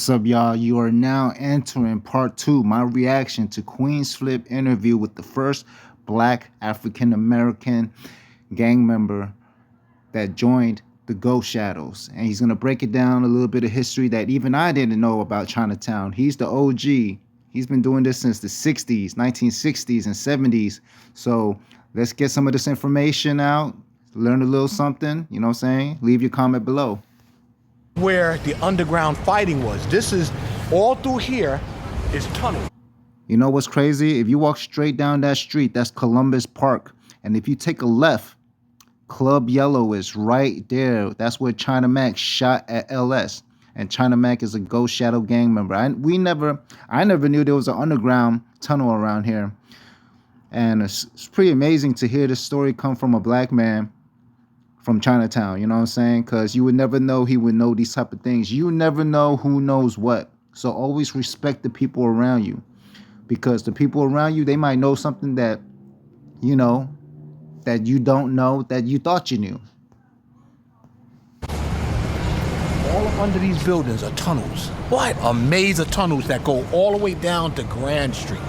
What's up, y'all? You are now entering part two, my reaction to Queen's Flip interview with the first black African American gang member that joined the Ghost Shadows. And he's going to break it down a little bit of history that even I didn't know about Chinatown. He's the OG. He's been doing this since the 60s, 1960s and 70s. So let's get some of this information out, learn a little something, you know what I'm saying? Leave your comment below. Where the underground fighting was. This is all through here is tunnel. You know what's crazy? If you walk straight down that street, that's Columbus Park. And if you take a left, Club Yellow is right there. That's where China Mac shot at LS. And China Mac is a Ghost Shadow gang member. I never knew there was an underground tunnel around here. And it's pretty amazing to hear this story come from a black man from Chinatown, you know what I'm saying? Because you would never know he would know these type of things. You never know who knows what. So always respect the people around you. Because the people around you, they might know something that, you know, that you don't know, that you thought you knew. All up under these buildings are tunnels. What? A maze of tunnels that go all the way down to Grand Street.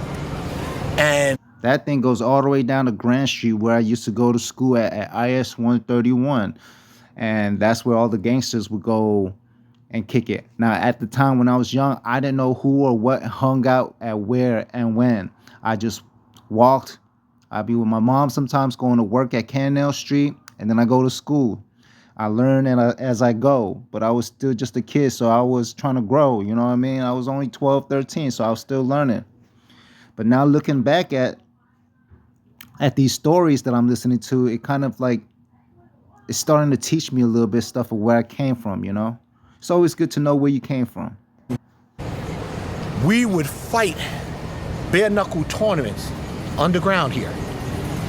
And that thing goes all the way down to Grand Street, where I used to go to school at IS 131. And that's where all the gangsters would go and kick it. Now, at the time when I was young, I didn't know who or what hung out at where and when. I just walked. I'd be with my mom sometimes going to work at Canal Street, and then I go to school. I learn as I go, but I was still just a kid, so I was trying to grow, you know what I mean? I was only 12, 13, so I was still learning. But now looking back at these stories that I'm listening to, it kind of like, it's starting to teach me a little bit stuff of where I came from, you know? It's always good to know where you came from. we would fight bare knuckle tournaments underground here.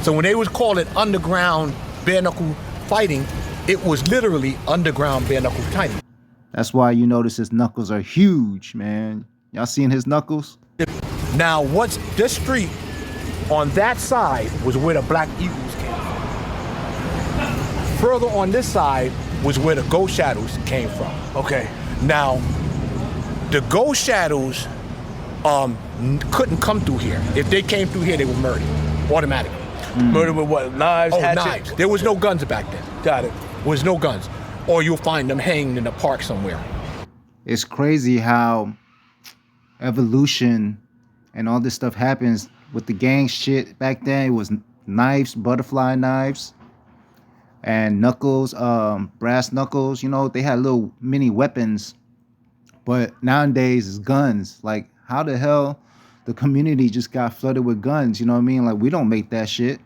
So when they was call it underground bare knuckle fighting, it was literally underground bare knuckle fighting. That's why you notice his knuckles are huge, man. Y'all seen his knuckles? Now, what's this street on that side was where the Black Eagles came from. Further on this side was where the Ghost Shadows came from. Okay. Now, the Ghost Shadows couldn't come through here. If they came through here, they were murdered automatically. Murder with what? Knives, hatchets? Knives. There was no guns back then. Got it. Was no guns. Or you'll find them hanging in the park somewhere. It's crazy how evolution and all this stuff happens with the gang shit. Back then, it was knives, butterfly knives, and knuckles, brass knuckles. You know, they had little mini weapons. But nowadays, it's guns. Like, how the hell the community just got flooded with guns? You know what I mean? Like, we don't make that shit.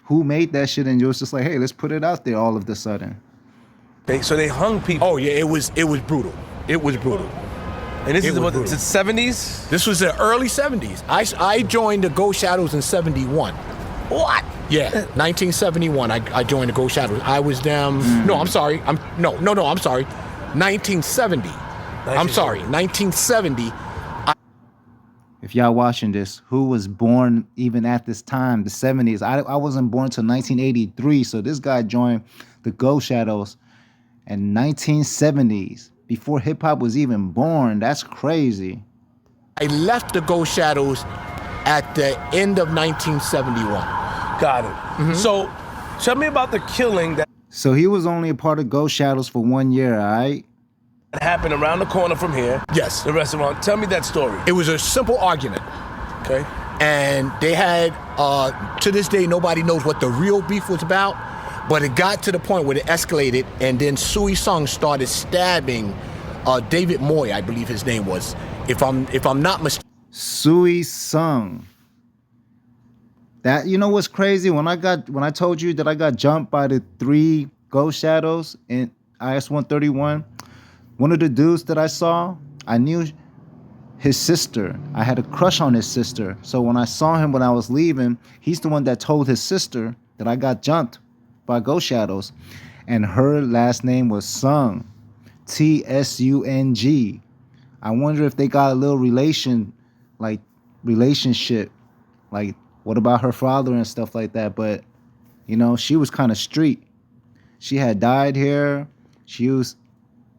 Who made that shit? And it was just like, hey, let's put it out there all of a sudden. So they hung people. Oh yeah, it was brutal. It was brutal. And this It is was what, brutal. it's 70s? This was the early 70s. I joined the Ghost Shadows in 71. What? Yeah, 1971. I joined the Ghost Shadows. I was them. No, I'm sorry. I'm sorry. 1970. I'm sorry. 1970. If y'all watching this, who was born even at this time, the 70s? I wasn't born till 1983, so this guy joined the Ghost Shadows in 1970s, before hip-hop was even born. That's crazy. I left the Ghost Shadows at the end of 1971. Got it. So tell me about the killing that So he was only a part of Ghost Shadows for 1 year, all right? happened around the corner from here. Yes. The restaurant. Tell me that story. It was a simple argument. Okay. And they had, to this day, nobody knows what the real beef was about, but it got to the point where it escalated, and then Sui Sung started stabbing David Moy, I believe his name was, if I'm not mistaken. Sui Sung. That, you know what's crazy? When I told you that I got jumped by the 3 Ghost Shadows in IS 131, one of the dudes that I saw, I knew his sister. I had a crush on his sister. So when I saw him when I was leaving, he's the one that told his sister that I got jumped by Ghost Shadows. And her last name was Sung. Tsung. I wonder if they got a little relationship. Like, what about her father and stuff like that? But, you know, she was kind of street. She had dyed hair. She was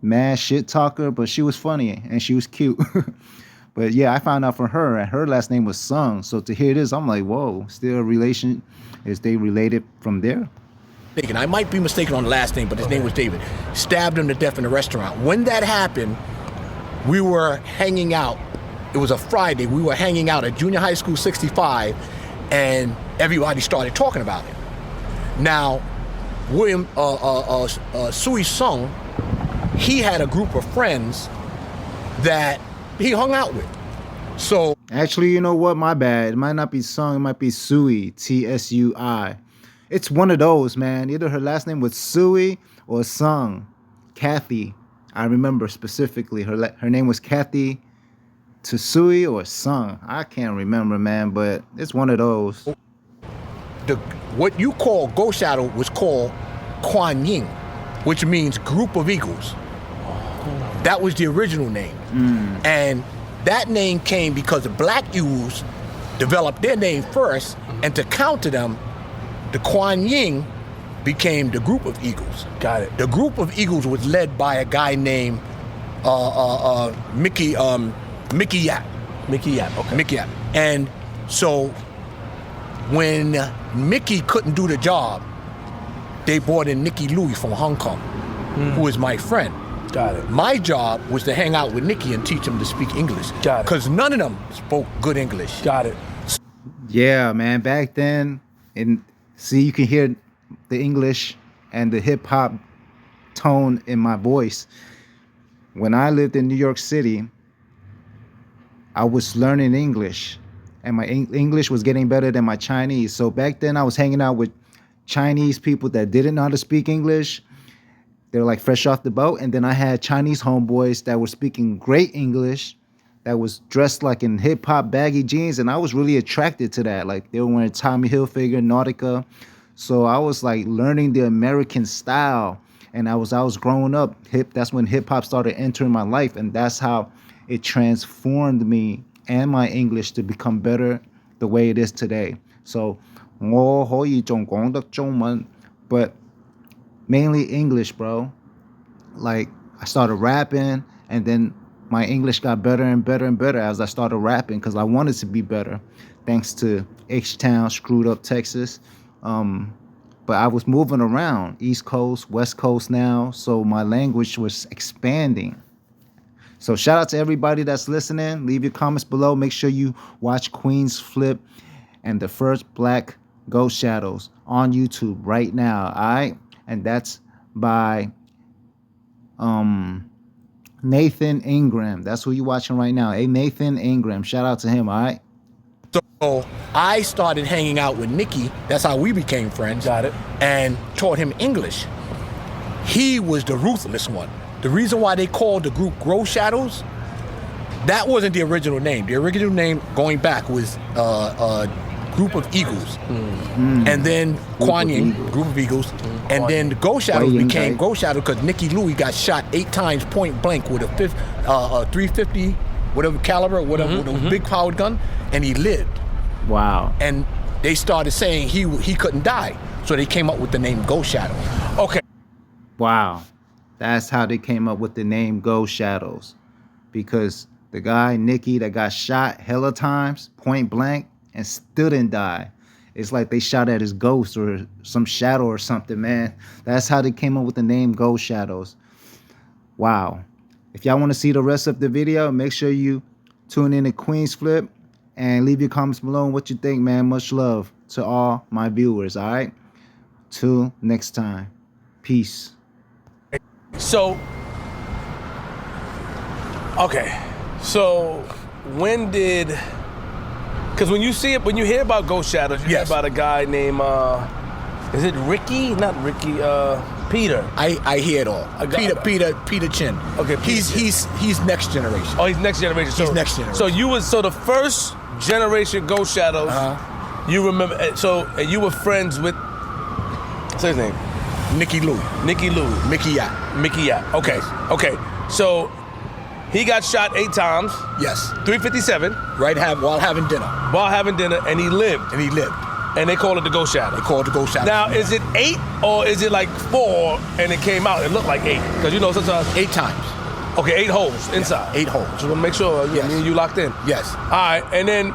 mad shit talker, but she was funny and she was cute. But yeah, I found out from her, and her last name was Sung. So to hear this, I'm like, whoa, still a relation? Is they related from there? I might be mistaken on the last name, but his name was David. Stabbed him to death in a restaurant. When that happened, we were hanging out. It was a Friday. We were hanging out at Junior High School 65, and everybody started talking about it. Now, William Sui Sung, he had a group of friends that he hung out with. So actually, you know what? My bad. It might not be Sung. It might be Sui. Tsui. It's one of those, man. Either her last name was Sui or Sung. Kathy. I remember specifically her name was Kathy Tsui or Sung. I can't remember, man, but it's one of those. What you call Ghost Shadow was called Kuan Yin, which means group of eagles. That was the original name. And that name came because the black eagles developed their name first, and to counter them, the Kuan Yin became the group of eagles. Got it. The group of eagles was led by a guy named Mickey Yap. Mickey Yap. Okay. Mickey Yap. And so when Mickey couldn't do the job, they brought in Nicky Louie from Hong Kong, who was my friend. Got it. My job was to hang out with Nicky and teach him to speak English. Got it. Because none of them spoke good English. Got it. Yeah, man. Back then, and see, you can hear the English and the hip hop tone in my voice. When I lived in New York City, I was learning English, and my English was getting better than my Chinese. So back then, I was hanging out with Chinese people that didn't know how to speak English. They were like fresh off the boat. And then I had Chinese homeboys that were speaking great English, that was dressed like in hip hop baggy jeans. And I was really attracted to that. Like they were wearing Tommy Hilfiger, Nautica. So I was like learning the American style. And I was growing up. That's when hip hop started entering my life. And that's how it transformed me and my English to become better the way it is today. So, but mainly English, bro. Like I started rapping, and then my English got better and better and better as I started rapping because I wanted to be better, thanks to H-Town, screwed up Texas. But I was moving around, East Coast, West Coast now, so my language was expanding. So shout out to everybody that's listening. Leave your comments below. Make sure you watch Queen's Flip and the first Black Ghost Shadows on YouTube right now, all right? And that's by Nathan Ingram. That's who you're watching right now. Hey, Nathan Ingram. Shout out to him, all right? So I started hanging out with Nicky. That's how we became friends. Got it. And taught him English. He was the ruthless one. The reason why they called the group Ghost Shadows, that wasn't the original name. The original name going back was Group of Eagles. And then Kuan Yin, Group of Eagles. And then the Ghost Shadows became Ghost Shadow because Nicky Louie got shot 8 times point blank with a 350, whatever caliber, whatever, with a big powered gun, and he lived. Wow. And they started saying he couldn't die. So they came up with the name Ghost Shadow. Okay. Wow. That's how they came up with the name Ghost Shadows. Because the guy, Nicky, that got shot hella times, point blank, and still didn't die. It's like they shot at his ghost or some shadow or something, man. That's how they came up with the name Ghost Shadows. Wow. If y'all want to see the rest of the video, make sure you tune in to Queen's Flip and leave your comments below on what you think, man. Much love to all my viewers, all right? Till next time. Peace. So, okay. So, when did... Because when you hear about Ghost Shadows, you hear about a guy named, is it Ricky? Not Ricky, Peter. I hear it all. Peter Chin. Okay, he's next generation. Oh, he's next generation. He's next generation. So the first generation Ghost Shadows, you remember, and you were friends with, say his name. Nicky Louie. Mickey Yap. Okay. So he got shot 8 times. Yes. 357. Right, while having dinner. And he lived. And they call it the ghost shadow. They call it the ghost shadow. Now, is it 8 or is it like 4 and it came out? It looked like 8 because you know sometimes 8 times. Okay, 8 holes inside. Yeah, 8 holes. Just want to make sure me and you locked in. Yes. All right, and then